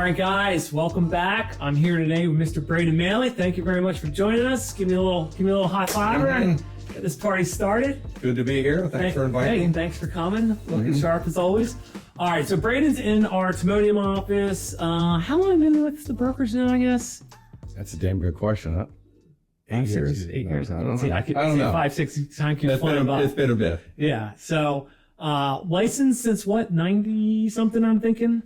right, guys, welcome back. I'm here today with Mr. Braden Maley. Thank you very much for joining us. Give me a little high five and get this party started. Good to be here. Thanks for inviting me. Thanks for coming. Looking sharp as always. All right, so Braden's in our Timonium office. How long have you been with the brokers now, I guess? That's a damn good question, huh? 8 years. 8 years. I don't know. I could say 5, 6 time keeps flying by. It's been a bit. Yeah. So, licensed since what, 90 something? I'm thinking.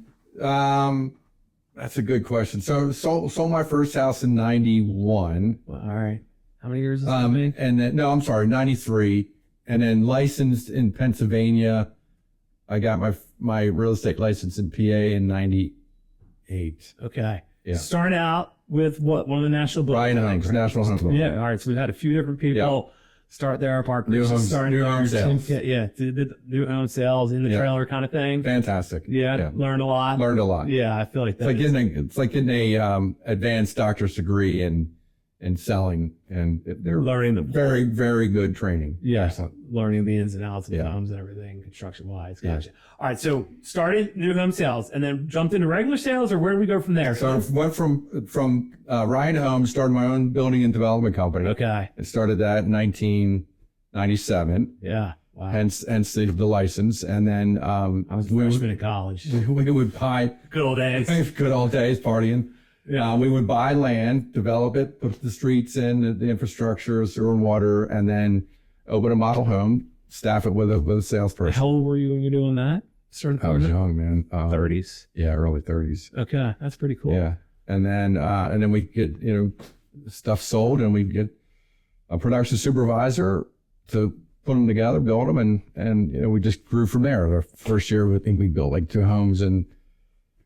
That's a good question. So sold my first house in 91. Well, all right. How many years has that been? And then, no, I'm sorry, 93. And then licensed in Pennsylvania. I got my real estate license in PA in 98. Okay. Yeah. Start out with what? One of the national books. Braden Maley, National Home Book. Yeah. All right. So we've had a few different people start their New home sales. Yeah. Did new home sales in the trailer kind of thing. Fantastic. Yeah. Learned a lot. Learned a lot. Yeah. I feel like that. It's like getting a advanced doctor's degree in selling, and they're learning the very, very good training. Yeah. Learning the ins and outs of homes and everything, construction wise. Gotcha. Yeah. All right. So started new home sales and then jumped into regular sales, or where do we go from there? So I went from Ryan Homes, started my own building and development company. Okay. I started that in 1997. Yeah. Wow. Hence the license. And then I was a freshman in college. We would buy Good old days. good old days partying. Yeah. We would buy land, develop it, put the streets in, the infrastructure, sewer and water, and then open a model home, staff it with a salesperson. How old were you when you were doing that? I was young, man. 30s. Yeah, early 30s. Okay, that's pretty cool. Yeah, and then we get stuff sold, and we get a production supervisor to put them together, build them, and we just grew from there. The first year, I think we built like 2 homes, and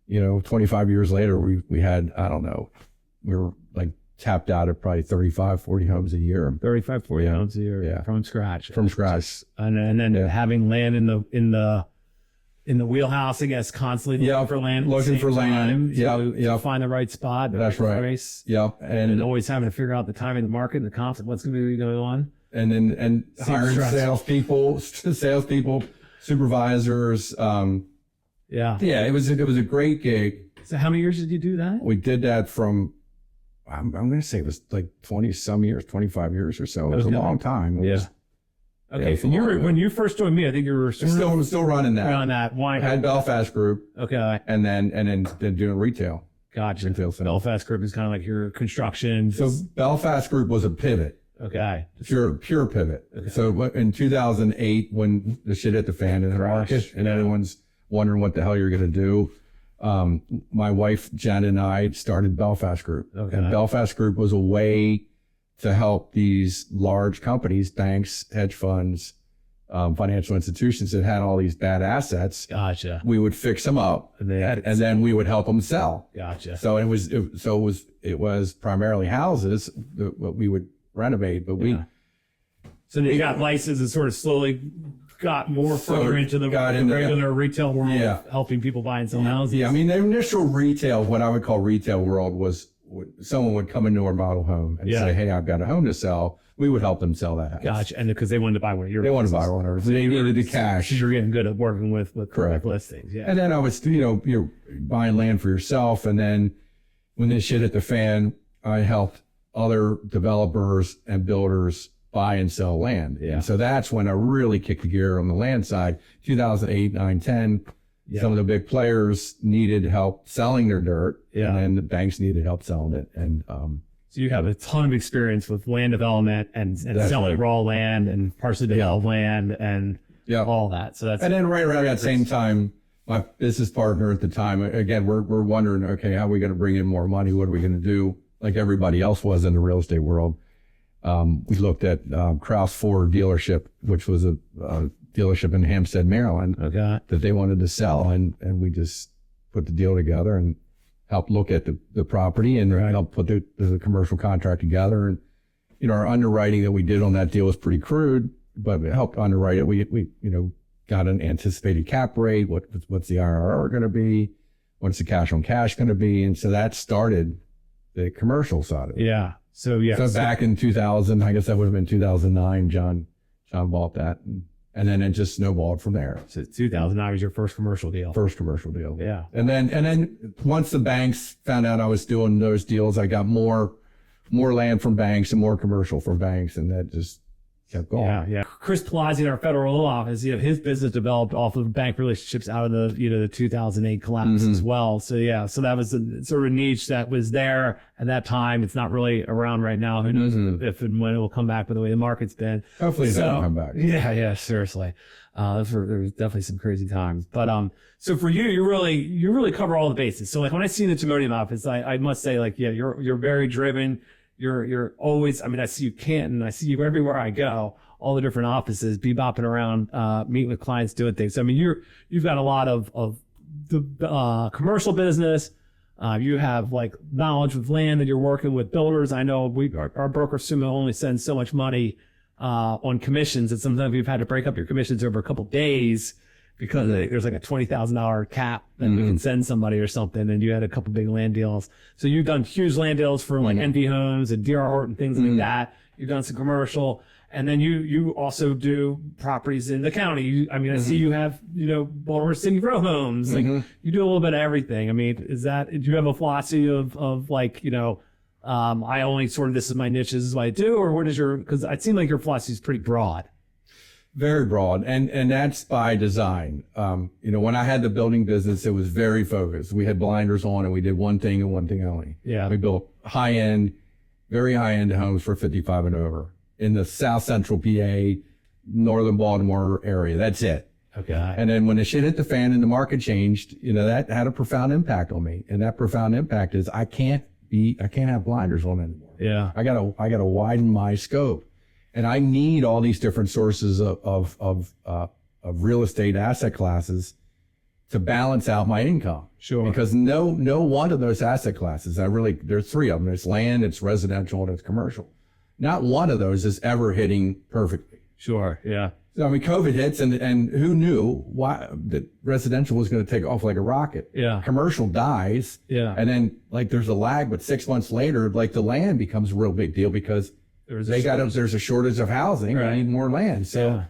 25 years later, we had, I don't know, we were like tapped out at probably 35, 40 homes a year. 35, 40 homes a year. Yeah. From scratch. From scratch. And then having land in the wheelhouse, I guess, constantly looking for land. Looking for land. To find the right spot. That's right. Price. Yep. And always having to figure out the timing of the market and the comps and what's going to be going on. And hiring salespeople, supervisors. Yeah, it was a great gig. So how many years did you do that? We did that from, I'm going to say it was like 20 some years, 25 years or so. It was a long time. Okay, so when you first joined me, I think you were still running that. On that wine. I had Belfast Group. Okay. And then doing retail. Gotcha. Retail sales. Belfast Group is kind of like your construction. So Belfast Group was a pivot. Okay. Pure pivot. Okay. So in 2008, when the shit hit the fan in the market and everyone's wondering what the hell you're going to do, my wife Jen and I started Belfast Group. Okay. And Belfast Group was a way to help these large companies, banks, hedge funds, financial institutions that had all these bad assets. Gotcha. We would fix them up, and then we would help them sell. Gotcha. So it was primarily houses that we would renovate, but So then you got licensed and sort of slowly got more further into the regular retail world of helping people buy and sell houses. Yeah, I mean, the initial retail, what I would call retail world, was someone would come into our model home and say, hey, I've got a home to sell. We would help them sell that house. Gotcha. And because they wanted to buy one of your They wanted to buy one of ours. They needed the cash. You're getting good at working with correct listings. Yeah. And then I was, you're buying land for yourself. And then when this shit hit the fan, I helped other developers and builders buy and sell land. Yeah. And so that's when I really kicked the gear on the land side. 2008, 9, 10. Yeah. Some of the big players needed help selling their dirt. Yeah. And then the banks needed help selling it. And, so you have a ton of experience with land development and selling raw land and partially developed land and all that. So that's, and then right around that same time, my business partner at the time, again, we're wondering, okay, how are we going to bring in more money? What are we going to do? Like everybody else was in the real estate world. We looked at Kraus Ford dealership, which was a dealership in Hampstead, Maryland, that they wanted to sell. And we just put the deal together and helped look at the property and helped put the commercial contract together. And, our underwriting that we did on that deal was pretty crude, but it helped underwrite it. We got an anticipated cap rate. What's the IRR going to be? What's the cash on cash going to be? And so that started the commercial side of it. Yeah. So back in 2000, I guess that would have been 2009, John bought that. And And then it just snowballed from there. So 2009 was your first commercial deal. First commercial deal. Yeah. And then once the banks found out I was doing those deals, I got more land from banks and more commercial from banks, and that just kept going. Yeah. Chris Palazzi in our federal law office, his business developed off of bank relationships out of the 2008 collapse as well. So that was a sort of niche that was there at that time. It's not really around right now. Who knows if and when it will come back with the way the market's been. Hopefully it'll come back. Yeah, seriously. There was definitely some crazy times. But so for you, you really cover all the bases. So like when I see the Timonium office, I must say, like, yeah, you're very driven. You're always, I mean, I see you Canton, I see you everywhere I go, all the different offices, bebopping around, meeting with clients, doing things. I mean, you've got a lot of the commercial business. You have like knowledge with land that you're working with builders. I know our broker Sumo only sends so much money on commissions, and sometimes we've had to break up your commissions over a couple days because there's like a $20,000 cap that we can send somebody or something, and you had a couple big land deals. So you've done huge land deals for like NV Homes and DR Horton, things like that. You've done some commercial, and then you also do properties in the county. I see you have, Baltimore City Row homes. Like you do a little bit of everything. I mean, do you have a philosophy of like, I only sort of, this is my niche, this is what I do, or what is because it seems like your philosophy is pretty broad. Very broad, and that's by design. When I had the building business, it was very focused. We had blinders on, and we did one thing and one thing only. Yeah. We built very high-end homes for 55 and over in the South Central PA, Northern Baltimore area. That's it. Okay. And then when the shit hit the fan and the market changed, that had a profound impact on me. And that profound impact is I can't have blinders on anymore. Yeah. I gotta widen my scope. And I need all these different sources of real estate asset classes to balance out my income. Sure. Because no one of those asset classes, there's three of them. There's land, it's residential, and it's commercial. Not one of those is ever hitting perfectly. Sure. Yeah. So, COVID hits, and who knew that residential was going to take off like a rocket? Yeah. Commercial dies. Yeah. And then, there's a lag, but 6 months later, the land becomes a real big deal because there's a shortage of housing. Right. I need more land. So,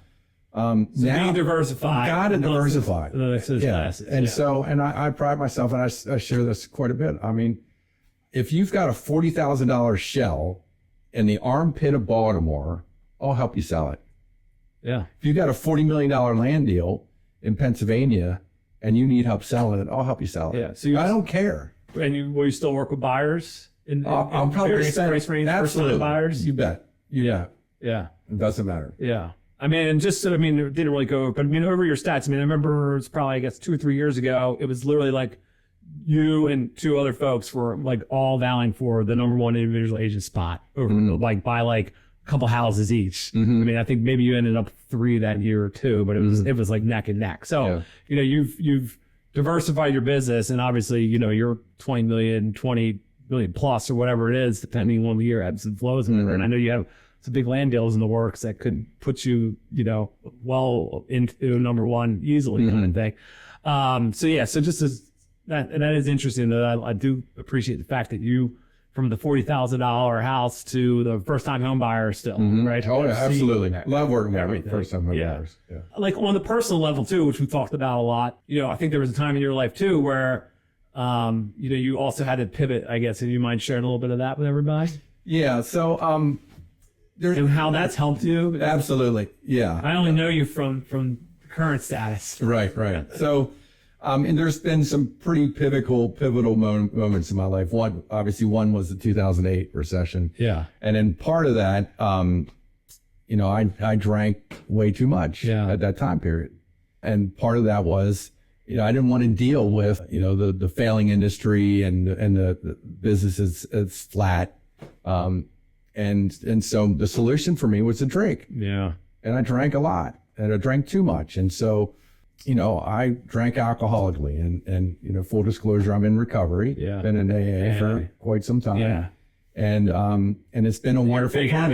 now being diversified. Gotta diversify. And so, I pride myself, and I share this quite a bit. I mean, if you've got a $40,000 shell in the armpit of Baltimore, I'll help you sell it. Yeah. If you got a $40 million land deal in Pennsylvania and you need help selling it, I'll help you sell it. Yeah. So I don't care. And will you still work with buyers? I'll probably spend price range, absolutely buyers. You bet. Yeah. Yeah. It doesn't matter. Yeah. It didn't really go, but over your stats, I remember it was probably, 2 or 3 years ago, it was literally like you and two other folks were like all vying for the number one individual agent spot over by a couple houses each. I think maybe you ended up 3 that year or 2, but it was like neck and neck. So, you've diversified your business, and obviously, you're 20 million plus or whatever it is, depending on the year, ebbs and flows. And I know you have some big land deals in the works that could put you, well into number one easily kind of thing. So just as that, and that is interesting. That I do appreciate the fact that you, from the $40,000 house to the first time home buyer still, right? Oh, yeah, absolutely. Love working with first time home buyers. Yeah. Like on the personal level too, which we talked about a lot. I think there was a time in your life too where, you also had to pivot, I guess. If you mind sharing a little bit of that with everybody? Yeah. So, and how that's helped you? Absolutely. Yeah. I only know you from current status. Right. So, and there's been some pretty pivotal moments in my life. One was the 2008 recession. Yeah. And then part of that, I drank way too much at that time period. And part of that was, I didn't want to deal with, the failing industry and the business is flat. And so the solution for me was to drink. Yeah. And I drank a lot, and I drank too much. And so, I drank alcoholically, and full disclosure, I'm in recovery. Yeah. Been in AA for quite some time. Yeah. And it's been a wonderful program.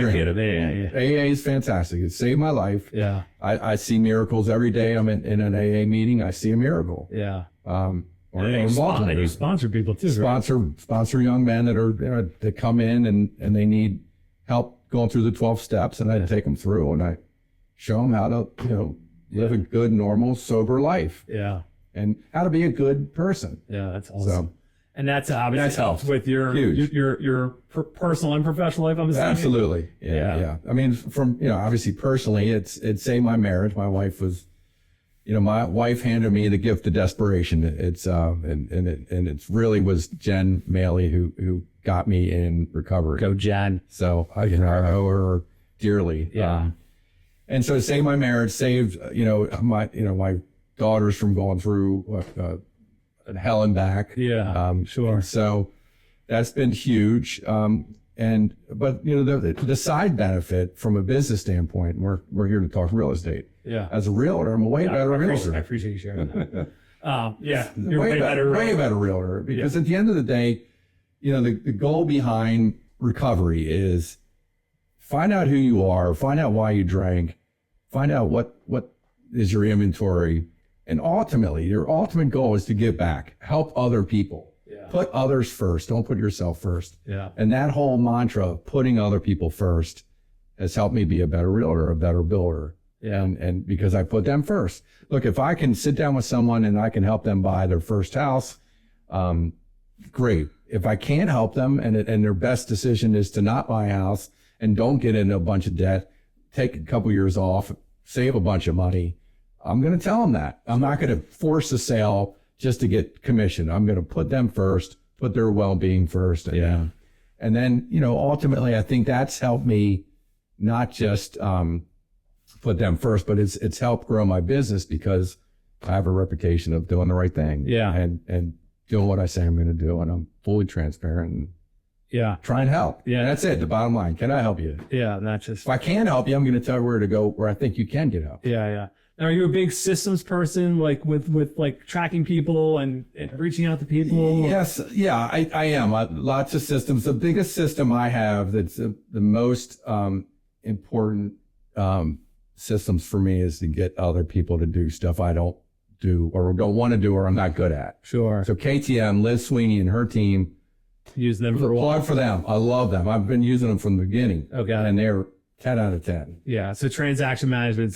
AA is fantastic. It saved my life. Yeah. I see miracles every day. I'm in an AA meeting. I see a miracle. Yeah. You sponsor people too. Sponsor young men that come in and they need help going through the 12 steps, and I take them through, and I show them how to, live a good, normal, sober life. Yeah. And how to be a good person. Yeah, that's awesome. So, and that's obviously That's helped. with your personal and professional life. I'm assuming. absolutely. Yeah. I mean, from, obviously personally, it saved my marriage. My wife was, my wife handed me the gift of desperation. It's, and it really was Jen Maley who got me in recovery. Go Jen. So, I owe her dearly. Yeah. And so it saved my marriage, saved, my daughters from going through hell and back. Yeah, sure. So that's been huge. But the side benefit from a business standpoint, we're here to talk real estate. Yeah. As a realtor, I'm a way better realtor. I appreciate you sharing that. Yeah, you're way better realtor. Because at the end of the day, the goal behind recovery is find out who you are, find out why you drank, find out what is your inventory. And ultimately, your ultimate goal is to give back, help other people, put others first. Don't put yourself first. Yeah. And that whole mantra of putting other people first has helped me be a better realtor, a better builder. Yeah. And because I put them first. Look, if I can sit down with someone and I can help them buy their first house, great. If I can't help them and their best decision is to not buy a house and don't get into a bunch of debt, take a couple years off, save a bunch of money, I'm going to tell them that. I'm not going to force a sale just to get commission. I'm going to put them first, put their well-being first. And then, ultimately, I think that's helped me not just put them first, but it's helped grow my business because I have a reputation of doing the right thing. Yeah. And doing what I say I'm going to do. And I'm fully transparent and try and help. Yeah. That's it. The bottom line. Can I help you? Yeah. Not just. If I can help you, I'm going to tell you where to go, where I think you can get help. Yeah. Yeah. Now, are you a big systems person, like with like tracking people and reaching out to people? Yes. Yeah, I am. Lots of systems. The biggest system I have that's the most important systems for me is to get other people to do stuff I don't do or don't want to do or I'm not good at. Sure. So KTM, Liz Sweeney and her team. Use them for a while. Plug for them. I love them. I've been using them from the beginning. Okay. And they're 10 out of 10. Yeah. So transaction management.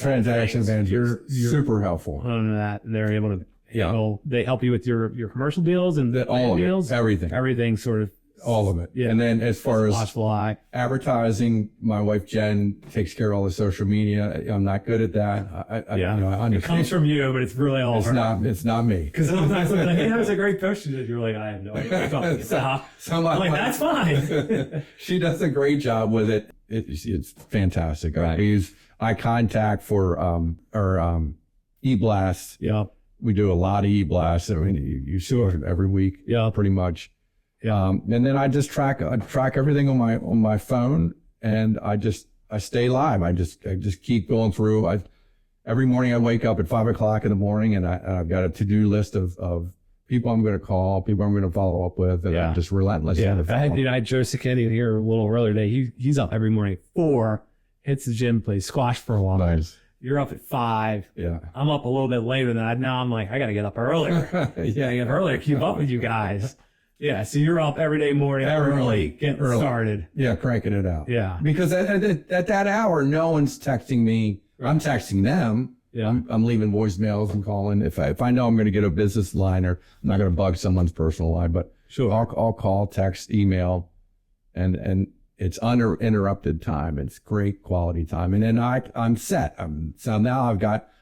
You're super helpful. On that, they're able to. They help you with your commercial deals and all of deals. Everything sort of. All of it. Yeah. And then as far as watchful eye. Advertising, my wife Jen takes care of all the social media. I'm not good at that. I understand. It comes from you, but it's really all her. It's not me. Because sometimes I'm like, hey, that was a great post you did. You're like, I have no idea. So I'm like, that's fine. She does a great job with it. It's fantastic. Right. We use eye contact for our e-blasts. Yeah. We do a lot of e-blasts. I mean, you see it every week. Yeah. Pretty much. Yeah. And then I just track everything on my phone, and I stay live. I just keep going through. Every morning I wake up at 5 o'clock in the morning, and I've got a to-do list of people I'm going to call, people I'm going to follow up with, and I'm just relentless. Yeah. I had Joe Cicchetti here a little earlier today. He's up every morning at 4, hits the gym, plays squash for a while. Nice. You're up at 5. Yeah. I'm up a little bit later than that. Now I'm like, I got to get up earlier. I get up earlier, keep up with you guys. Yeah, so you're up every day morning, early, getting started. Yeah, cranking it out. Yeah. Because at that hour, no one's texting me. I'm texting them. Yeah. I'm leaving voicemails and calling. If I know I'm going to get a business line, or I'm not going to bug someone's personal line, but sure, I'll call, text, email, and it's uninterrupted time. It's great quality time. And then I'm set. So now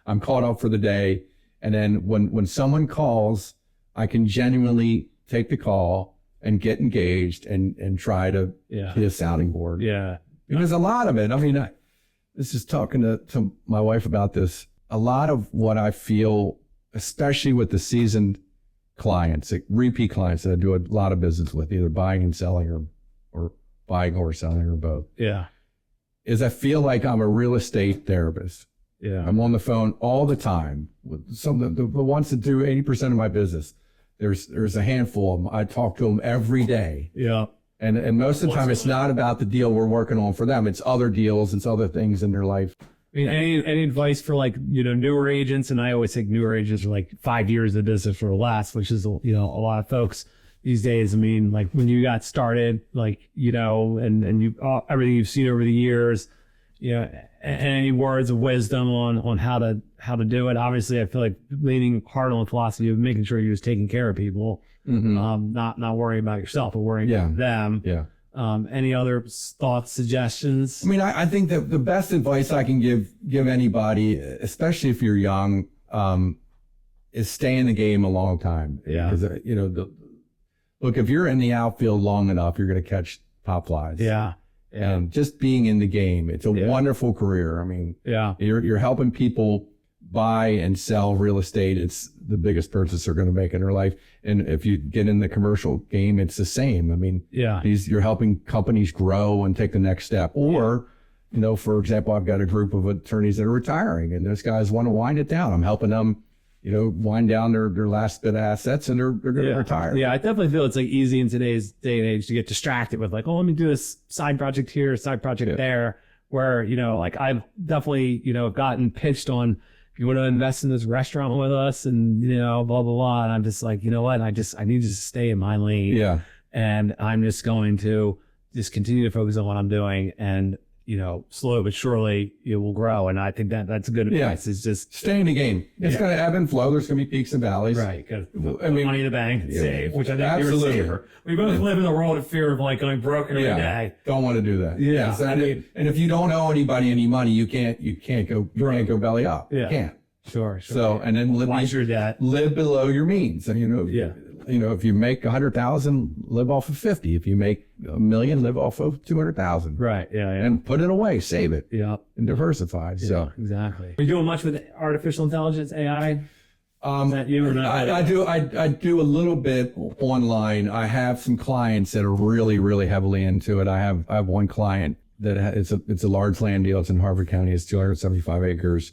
I'm caught up for the day. And then when someone calls, I can genuinely take the call and get engaged and try to hit a sounding board. Yeah. Because a lot of it, I mean, this is talking to my wife about this. A lot of what I feel, especially with the seasoned clients, like repeat clients that I do a lot of business with, either buying and selling or buying or selling or both. Yeah. Is I feel like I'm a real estate therapist. Yeah. I'm on the phone all the time with some of the ones that do 80% of my business. There's a handful of them. I talk to them every day. Yeah. And most of the time, it's not about the deal we're working on for them. It's other deals. It's other things in their life. I mean, any advice for newer agents? And I always think newer agents are like 5 years in business or less, which is, a lot of folks these days. I mean, like when you got started, and you, everything you've seen over the years, any words of wisdom on how to do it? Obviously, I feel like leaning hard on the philosophy of making sure you're just taking care of people, not worrying about yourself, but worrying about them. Yeah. Any other thoughts, suggestions? I mean, I think that the best advice I can give anybody, especially if you're young, is stay in the game a long time. Yeah. Because, look, if you're in the outfield long enough, you're going to catch pop flies. Yeah. And just being in the game, it's a wonderful career. I mean, you're helping people buy and sell real estate. It's the biggest purchase they're going to make in their life. And if you get in the commercial game, it's the same. I mean, you're helping companies grow and take the next step. Or, for example, I've got a group of attorneys that are retiring, and those guys want to wind it down. I'm helping them, wind down their last bit of assets, and they're going to retire. Yeah, I definitely feel it's like easy in today's day and age to get distracted with like, oh, let me do this side project here, side project there, where, like I've definitely, gotten pitched on, if you want to invest in this restaurant with us and, blah, blah, blah. And I'm just like, you know what? I need to stay in my lane. Yeah. And I'm just going to just continue to focus on what I'm doing, and, slowly but surely it will grow. And I think that's good advice. Is just stay in the game. It's going to ebb and flow. There's going to be peaks and valleys. Right. I mean, money in the bank and save, which I think absolutely. You're a saver. We both live in the world of fear of like going broke every day. Don't want to do that. Yeah. And if you don't owe anybody any money, you can't go belly up. Yeah. You can't. Sure. So, and then live below your means. And, if you make 100,000, live off of 50. If you make $1 million, live off of 200,000. Right. Yeah. And put it away, save it. Yeah. And diversify. Yeah, so exactly. Are you doing much with artificial intelligence, AI? Is that you or not? I do a little bit online. I have some clients that are really, really heavily into it. I have one client that it's a large land deal. It's in Harford County. It's 275 acres.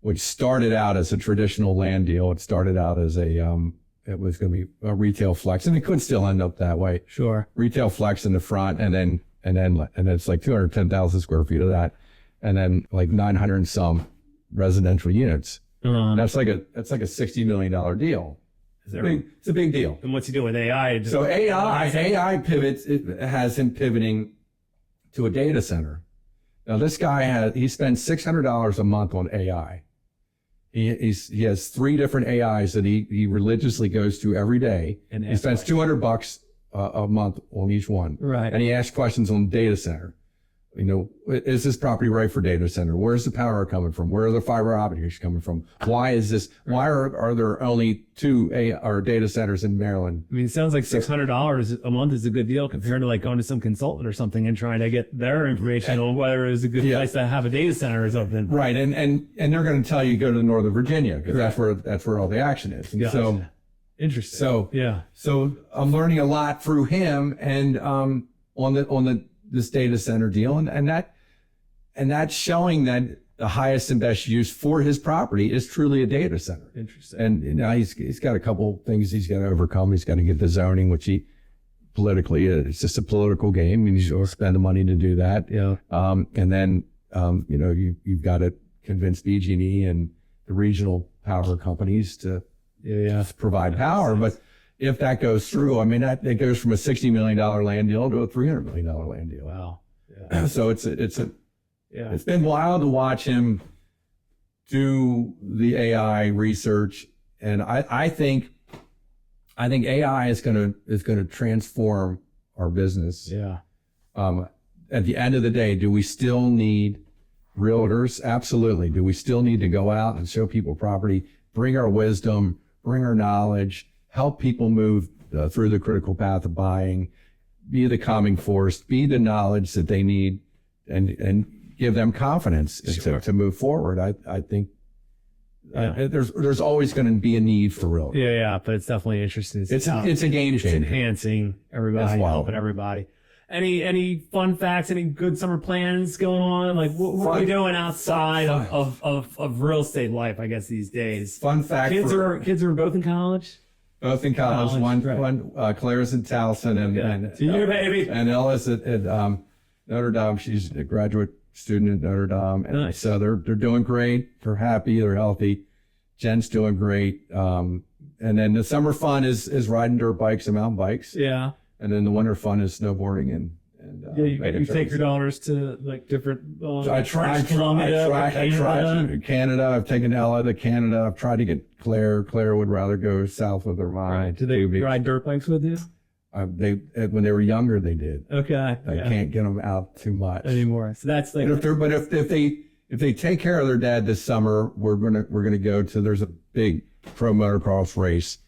Which started out as a traditional land deal. It started out as it was going to be a retail flex, and it could still end up that way. Sure. Retail flex in the front, and then it's like 210,000 square feet of that, and then like 900 and some residential units. That's like a $60 million deal. It's a big deal. And what's he doing with AI? So AI pivots. It has him pivoting to a data center. Now this guy he spends $600 a month on AI. He has 3 different AIs that he religiously goes to every day. And he spends $200 a month on each one. Right. And he asks questions on data center. Is this property right for data center? Where's the power coming from? Where are the fiber optics coming from? Why is this? Why are there only 2 data centers in Maryland? I mean, it sounds like $600 a month is a good deal compared to like going to some consultant or something and trying to get their information on whether it's a good place to have a data center or something. Right. And they're going to tell you go to Northern Virginia because that's where all the action is. And so interesting. So I'm learning a lot through him and on this data center deal, and that's showing that the highest and best use for his property is truly a data center. Interesting. And he's got a couple things he's got to overcome. He's got to get the zoning, which politically it's just a political game, and he's going to spend the money to do that. Yeah. And then you've got to convince BG&E and the regional power companies to provide power, but if that goes through, I mean, it goes from a $60 million land deal to a $300 million land deal. Wow. Yeah. So it's been wild to watch him do the AI research. And I think AI is going to transform our business. Yeah. At the end of the day, do we still need realtors? Absolutely. Do we still need to go out and show people property, bring our wisdom, bring our knowledge, help people move through the critical path of buying, be the calming force, be the knowledge that they need, and give them confidence to move forward. I think there's always going to be a need for realtors. Yeah, but it's definitely interesting. It's a game changer. It's enhancing everybody, helping everybody. Any fun facts? Any good summer plans going on? Like what are we doing outside of real estate life? I guess these days. Fun fact: kids are both in college. Both in college. One Claire's in Towson and Ella's at Notre Dame. She's a graduate student at Notre Dame. And nice. So they're doing great. They're happy. They're healthy. Jen's doing great. And then the summer fun is riding dirt bikes and mountain bikes. Yeah. And then the winter fun is snowboarding and And, Yeah, you made a take trip. your daughters to like different. I tried Canada. I've taken Ella to Canada. I've tried to get Claire. Claire would rather go south with her mom. Right. Do they ride dirt bikes with you? When they were younger, they did. Okay. I can't get them out too much Anymore. So that's like. But if they take care of their dad this summer, we're gonna go to. There's a big pro motocross race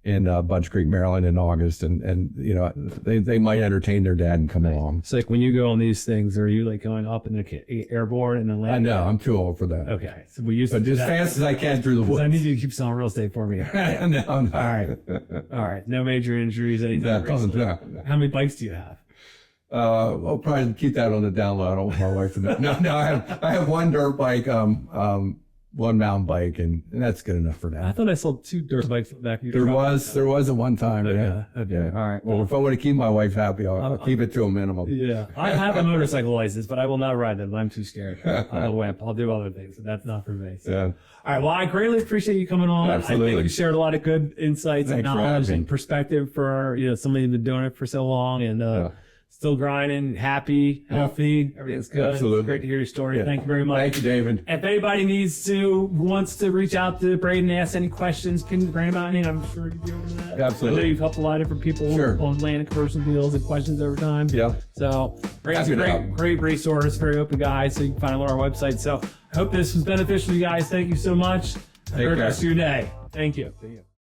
in Budge Creek, Maryland, in August, and you know they might entertain their dad and come along. It's like when you go on these things, are you like going up in the airborne and then landing? I know I'm too old for that. Okay, so we used But to as fast as I can through the woods. I need you to keep selling real estate for me. No. All right. No major injuries. Anything. No. How many bikes do you have? I'll probably keep that on the down low. I don't want my wife to know. No, I have one dirt bike, one mountain bike, and that's good enough for now. I thought I sold 2 dirt bikes back. There was at one time. Okay. Yeah. All right. Well, if I want to keep my wife happy, I'll keep it to a minimum. Yeah. I have a motorcycle license, but I will not ride them. I'm too scared. I'll wimp. I'll do other things, but that's not for me. So. Yeah. All right. Well, I greatly appreciate you coming on. Absolutely. I think you shared a lot of good insights and Thanks for knowledge having and me. perspective for somebody who's been doing it for so long and still grinding, happy, healthy. Everything's good. Absolutely. It's great to hear your story. Yeah. Thank you very much. Thank you, David. If anybody wants to reach out to Braden and ask any questions, ping Braden about it. I'm sure you'd be open to that. Absolutely. I know you've helped a lot of different people on land and commercial deals and questions over time. Yeah. So Braden's Happy to a help. great resource, very open guy. So you can find him on our website. So I hope this was beneficial to you guys. Thank you so much. Have a great care. rest of your day. Thank you. See you.